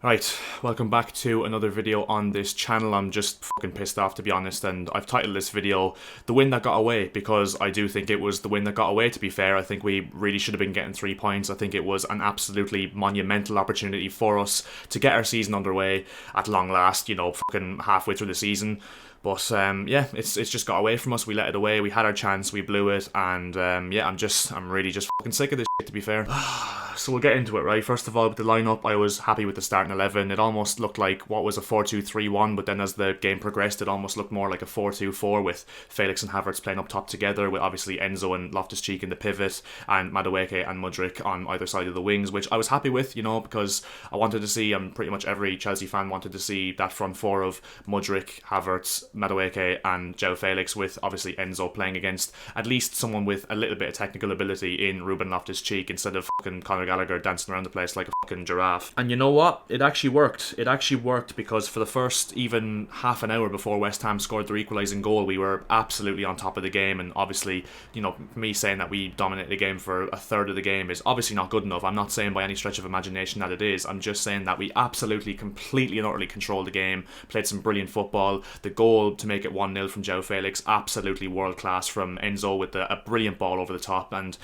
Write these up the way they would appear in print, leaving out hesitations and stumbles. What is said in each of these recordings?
Right, welcome back to another video on this channel. I'm just fucking pissed off, to be honest, and I've titled this video The Win That Got Away, because I do think it was the win that got away, to be fair. I think we really should have been getting 3 points. I think it was an absolutely monumental opportunity for us to get our season underway at long last, fucking halfway through the season. But yeah, it's just got away from us. We let it away. We had our chance. We blew it. And yeah, I'm really just fucking sick of this shit, to be fair. So we'll get into it, right? First of all, with the lineup, I was happy with the starting 11. It almost looked like what was a 4-2-3-1, but then as the game progressed, it almost looked more like a 4-2-4 with Felix and Havertz playing up top together, with obviously Enzo and Loftus-Cheek in the pivot, and Madueke and Mudryk on either side of the wings, which I was happy with, because I wanted to see, and pretty much every Chelsea fan wanted to see, that front four of Mudryk, Havertz, Madueke and João Felix, with obviously Enzo playing against at least someone with a little bit of technical ability in Ruben Loftus-Cheek, instead of fucking Conor Gallagher dancing around the place like a fucking giraffe. And you know what? It actually worked. It actually worked, because for the first even half an hour before West Ham scored their equalising goal, we were absolutely on top of the game. And obviously, me saying that we dominated the game for a third of the game is obviously not good enough. I'm not saying by any stretch of imagination that it is. I'm just saying that we absolutely, completely and utterly controlled the game, played some brilliant football. The goal to make it 1-0 from João Felix, absolutely world class from Enzo, with a brilliant ball over the top. And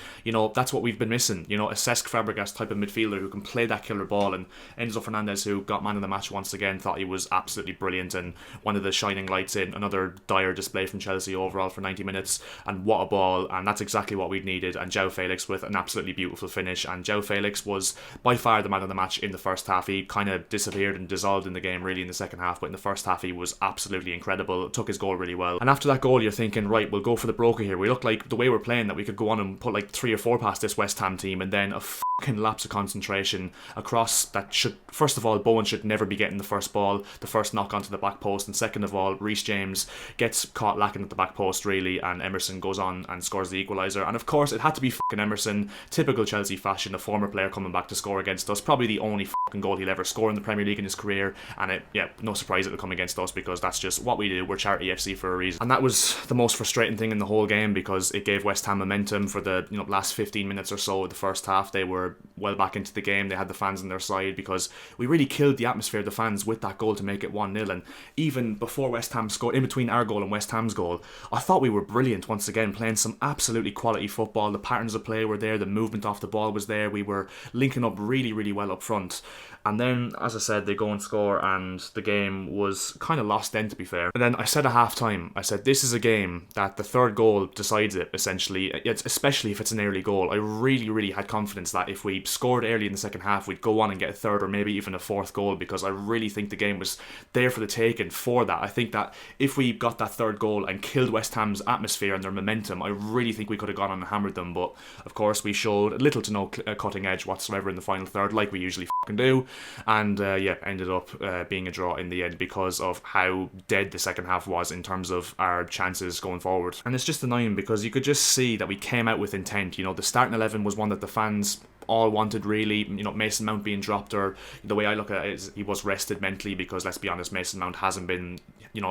that's what we've been missing, a Cesc Fabregas type of midfielder who can play that killer ball. And Enzo Fernandez, who got man of the match once again, thought he was absolutely brilliant and one of the shining lights in another dire display from Chelsea overall for 90 minutes. And what a ball, and that's exactly what we needed. And João Felix with an absolutely beautiful finish. And João Felix was by far the man of the match in the first half. He kind of disappeared and dissolved in the game really in the second half, but in the first half he was absolutely incredible, took his goal really well. And after that goal, you're thinking, right, we'll go for the broker here. We look like, the way we're playing, that we could go on and put like 3 or 4 past this West Ham team, and then a fucking lapse of concentration across that should, first of all, Bowen should never be getting the first ball, the first knock onto the back post, and second of all, Reece James gets caught lacking at the back post really, and Emerson goes on and scores the equaliser. And of course it had to be fucking Emerson, typical Chelsea fashion, a former player coming back to score against us, probably the only fucking goal he'll ever score in the Premier League in his career. And no surprise it'll come against us, because that's just what we do. We're Charity FC for a reason. And that was the most frustrating thing in the whole game, because it gave West Ham momentum for the last 15 minutes or so of the first half. They were well back into the game. They had the fans on their side, because we really killed the atmosphere of the fans with that goal to make it 1-0. And even before West Ham scored, in between our goal and West Ham's goal, I thought we were brilliant once again, playing some absolutely quality football. The patterns of play were there, the movement off the ball was there, we were linking up really, really well up front. And then, as I said, they go and score, and the game was kind of lost then, to be fair. And then I said at half-time, I said, this is a game that the third goal decides it, essentially, especially if it's an early goal. I really, really had confidence that if we scored early in the second half, we'd go on and get a third or maybe even a fourth goal, because I really think the game was there for the taking for that. I think that if we got that third goal and killed West Ham's atmosphere and their momentum, I really think we could have gone on and hammered them. But of course, we showed little to no cutting edge whatsoever in the final third, like we usually fucking do. And ended up being a draw in the end, because of how dead the second half was in terms of our chances going forward. And it's just annoying, because you could just see that we came out with intent. The starting 11 was one that the fans all wanted really. Mason Mount being dropped, or the way I look at it is he was rested mentally, because let's be honest, Mason Mount hasn't been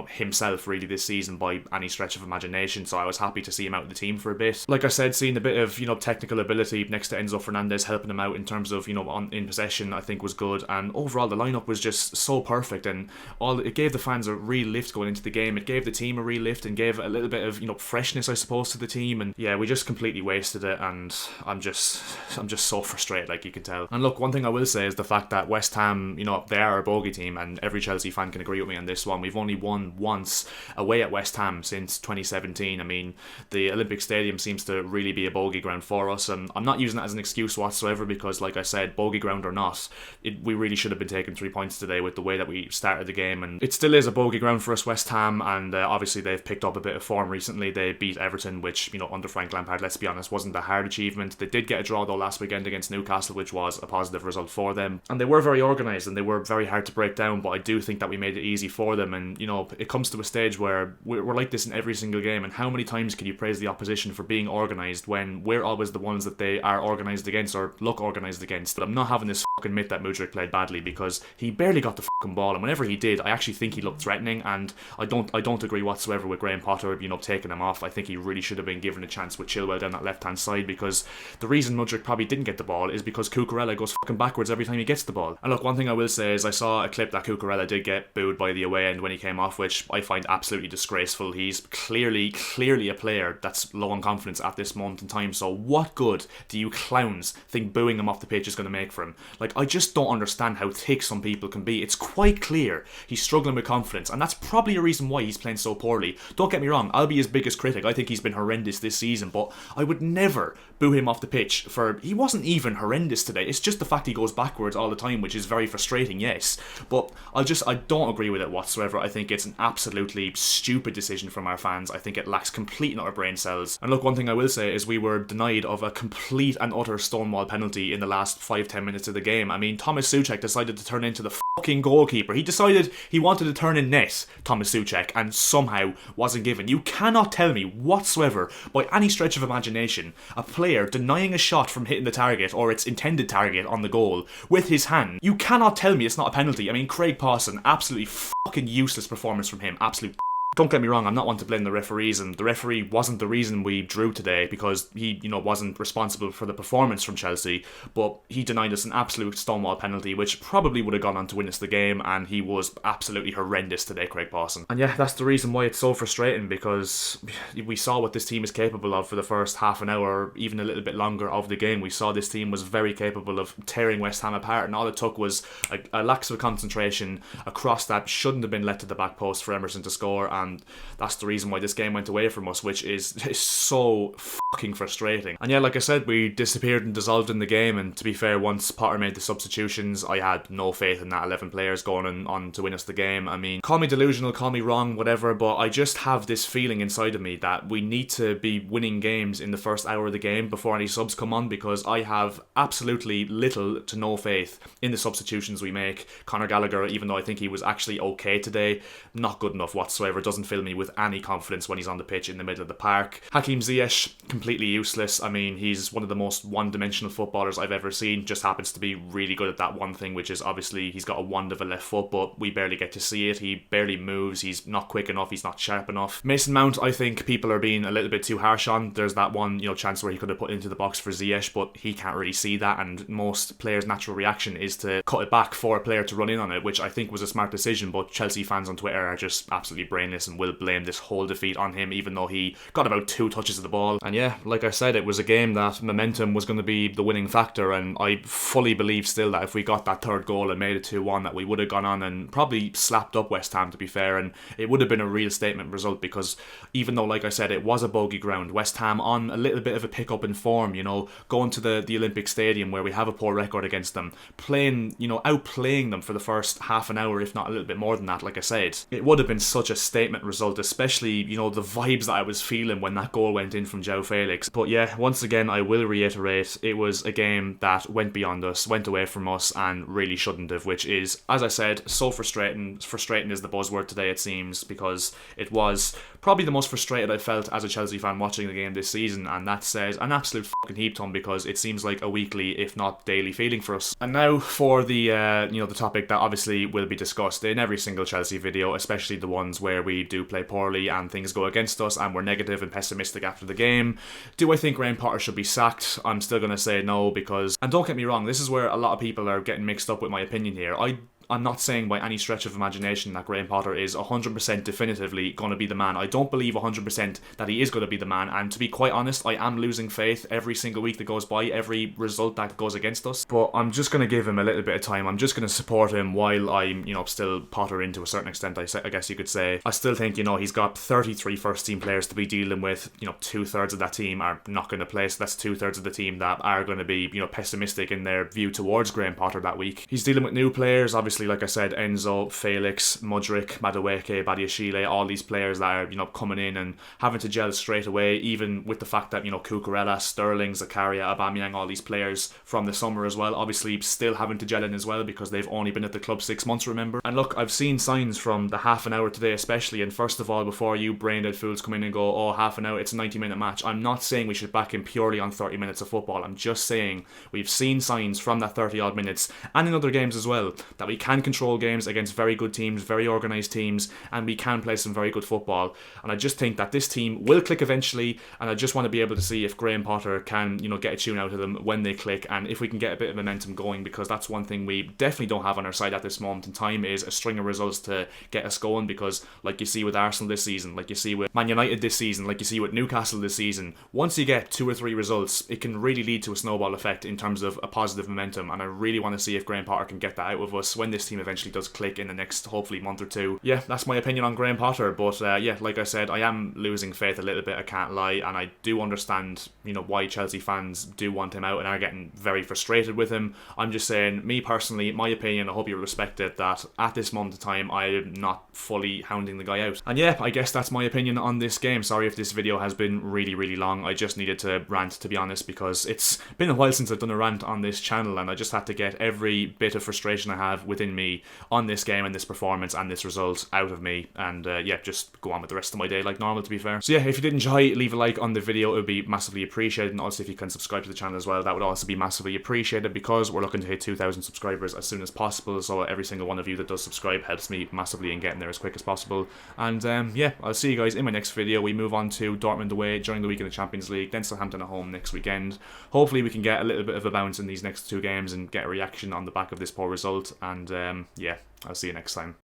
himself really this season by any stretch of imagination, so I was happy to see him out of the team for a bit. Like I said, seeing a bit of technical ability next to Enzo Fernandez helping him out in terms of in possession, I think was good. And overall the lineup was just so perfect, and it gave the fans a real lift going into the game. It gave the team a real lift and gave a little bit of freshness, I suppose, to the team. And yeah, we just completely wasted it, and I'm just so frustrated, like you can tell. And look, one thing I will say is the fact that West Ham, they are a bogey team, and every Chelsea fan can agree with me on this one. We've only won once away at West Ham since 2017. I mean, the Olympic Stadium seems to really be a bogey ground for us, and I'm not using that as an excuse whatsoever, because like I said, bogey ground or not, we really should have been taking 3 points today with the way that we started the game. And it still is a bogey ground for us, West Ham, and obviously they've picked up a bit of form recently. They beat Everton, which under Frank Lampard, let's be honest, wasn't a hard achievement. They did get a draw though last weekend against Newcastle, which was a positive result for them, and they were very organised and they were very hard to break down, but I do think that we made it easy for them. And it comes to a stage where we're like this in every single game, and how many times can you praise the opposition for being organised when we're always the ones that they are organised against or look organised against? But I'm not having this fucking admit that Mudryk played badly because he barely got the fucking ball, and whenever he did, I actually think he looked threatening, and I don't agree whatsoever with Graham Potter, taking him off. I think he really should have been given a chance with Chilwell down that left-hand side, because the reason Mudryk probably didn't get the ball is because Cucurella goes fucking backwards every time he gets the ball. And look, one thing I will say is I saw a clip that Cucurella did get booed by the away end when he came off, which I find absolutely disgraceful. He's clearly a player that's low on confidence at this moment in time, so what good do you clowns think booing him off the pitch is going to make for him? Like, I just don't understand how thick some people can be. It's quite clear he's struggling with confidence, and that's probably a reason why he's playing so poorly. Don't get me wrong, I'll be his biggest critic. I think he's been horrendous this season, but I would never boo him off the pitch for... He wasn't even horrendous today. It's just the fact he goes backwards all the time, which is very frustrating, yes, but I don't agree with it whatsoever. I think it's an absolutely stupid decision from our fans. I think it lacks complete and utter brain cells. And look, one thing I will say is we were denied of a complete and utter stonewall penalty in the last 5-10 minutes of the game. I mean, Thomas Souček decided to turn into the fucking goalkeeper. He decided he wanted to turn in net, Thomas Souček, and somehow wasn't given. You cannot tell me whatsoever, by any stretch of imagination, a player denying a shot from hitting the target or its intended target on the goal with his hand. You cannot tell me it's not a penalty. I mean, Craig Pawson, absolutely fucking useless performance from him. Absolute. Don't get me wrong, I'm not one to blame the referees, and the referee wasn't the reason we drew today, because he, wasn't responsible for the performance from Chelsea, but he denied us an absolute stonewall penalty, which probably would have gone on to win us the game, and he was absolutely horrendous today, Craig Pawson. And yeah, that's the reason why it's so frustrating, because we saw what this team is capable of for the first half an hour, even a little bit longer of the game. We saw this team was very capable of tearing West Ham apart, and all it took was a lack of concentration, a cross that shouldn't have been let to the back post for Emerson to score, and that's the reason why this game went away from us, which is so fucking frustrating. And yeah, like I said, we disappeared and dissolved in the game, and to be fair, once Potter made the substitutions, I had no faith in that 11 players going on to win us the game. I mean, call me delusional, call me wrong, whatever, but I just have this feeling inside of me that we need to be winning games in the first hour of the game before any subs come on, because I have absolutely little to no faith in the substitutions we make. Conor Gallagher, even though I think he was actually okay today, not good enough whatsoever. Doesn't fill me with any confidence when he's on the pitch in the middle of the park. Hakim Ziyech, completely useless. I mean, he's one of the most one-dimensional footballers I've ever seen. Just happens to be really good at that one thing, which is obviously he's got a wand of a left foot, but we barely get to see it. He barely moves. He's not quick enough. He's not sharp enough. Mason Mount, I think people are being a little bit too harsh on. There's that one, chance where he could have put into the box for Ziyech, but he can't really see that, and most players' natural reaction is to cut it back for a player to run in on it, which I think was a smart decision, but Chelsea fans on Twitter are just absolutely brainless and will blame this whole defeat on him, even though he got about 2 touches of the ball. And yeah, like I said, it was a game that momentum was going to be the winning factor, and I fully believe still that if we got that third goal and made it 2-1, that we would have gone on and probably slapped up West Ham, to be fair, and it would have been a real statement result, because even though, like I said, it was a bogey ground, West Ham on a little bit of a pick-up in form, going to the Olympic Stadium where we have a poor record against them, playing, outplaying them for the first half an hour, if not a little bit more than that, like I said, it would have been such a statement result, especially, the vibes that I was feeling when that goal went in from João Felix. But yeah, once again, I will reiterate, it was a game that went beyond us, went away from us, and really shouldn't have, which is, as I said, so frustrating. Frustrating is the buzzword today, it seems, because it was probably the most frustrated I felt as a Chelsea fan watching the game this season, and that says an absolute fucking heap ton, because it seems like a weekly, if not daily, feeling for us. And now for the the topic that obviously will be discussed in every single Chelsea video, especially the ones where we do play poorly and things go against us and we're negative and pessimistic after the game. Do I think Graham Potter should be sacked? I'm still going to say no, because, and don't get me wrong, this is where a lot of people are getting mixed up with my opinion here. I'm not saying by any stretch of imagination that Graham Potter is 100% definitively going to be the man. I don't believe 100% that he is going to be the man, and to be quite honest, I am losing faith every single week that goes by, every result that goes against us. But I'm just going to give him a little bit of time. I'm just going to support him while I'm, still Potter in to a certain extent, I guess you could say. I still think, he's got 33 first team players to be dealing with. 2/3 of that team are not going to play, so that's 2/3 of the team that are going to be, pessimistic in their view towards Graham Potter that week. He's dealing with new players, obviously. obviously, like I said, Enzo, Felix, Mudryk, Madueke, Badiashile, all these players that are, coming in and having to gel straight away, even with the fact that, Cucurella, Sterling, Zakaria, Aubameyang, all these players from the summer as well, obviously still having to gel in as well because they've only been at the club 6 months, remember? And look, I've seen signs from the half an hour today especially, and first of all, before you brain-dead fools come in and go, oh, half an hour, it's a 90-minute match, I'm not saying we should back him purely on 30 minutes of football. I'm just saying we've seen signs from that 30-odd minutes, and in other games as well, that we can control games against very good teams, very organised teams, and we can play some very good football. And I just think that this team will click eventually, and I just want to be able to see if Graham Potter can, get a tune out of them when they click, and if we can get a bit of momentum going, because that's one thing we definitely don't have on our side at this moment in time, is a string of results to get us going, because like you see with Arsenal this season, like you see with Man United this season, like you see with Newcastle this season, once you get 2 or 3 results, it can really lead to a snowball effect in terms of a positive momentum, and I really want to see if Graham Potter can get that out of us when this team eventually does click in the next, hopefully, month or two. Yeah, that's my opinion on Graham Potter, but yeah, like I said, I am losing faith a little bit, I can't lie, and I do understand, why Chelsea fans do want him out and are getting very frustrated with him. I'm just saying, me personally, my opinion, I hope you respect it, that at this moment in time, I am not fully hounding the guy out. And yeah, I guess that's my opinion on this game. Sorry if this video has been really, really long. I just needed to rant, to be honest, because it's been a while since I've done a rant on this channel, and I just had to get every bit of frustration I have within me on this game and this performance and this result out of me, and yeah, just go on with the rest of my day like normal, to be fair. So yeah, if you did enjoy, leave a like on the video, it would be massively appreciated, and also if you can subscribe to the channel as well, that would also be massively appreciated, because we're looking to hit 2,000 subscribers as soon as possible, so every single one of you that does subscribe helps me massively in getting there as quick as possible. And yeah, I'll see you guys in my next video. We move on to Dortmund away during the week in the Champions League, then Southampton at home next weekend. Hopefully we can get a little bit of a bounce in these next 2 games and get a reaction on the back of this poor result, and yeah, I'll see you next time.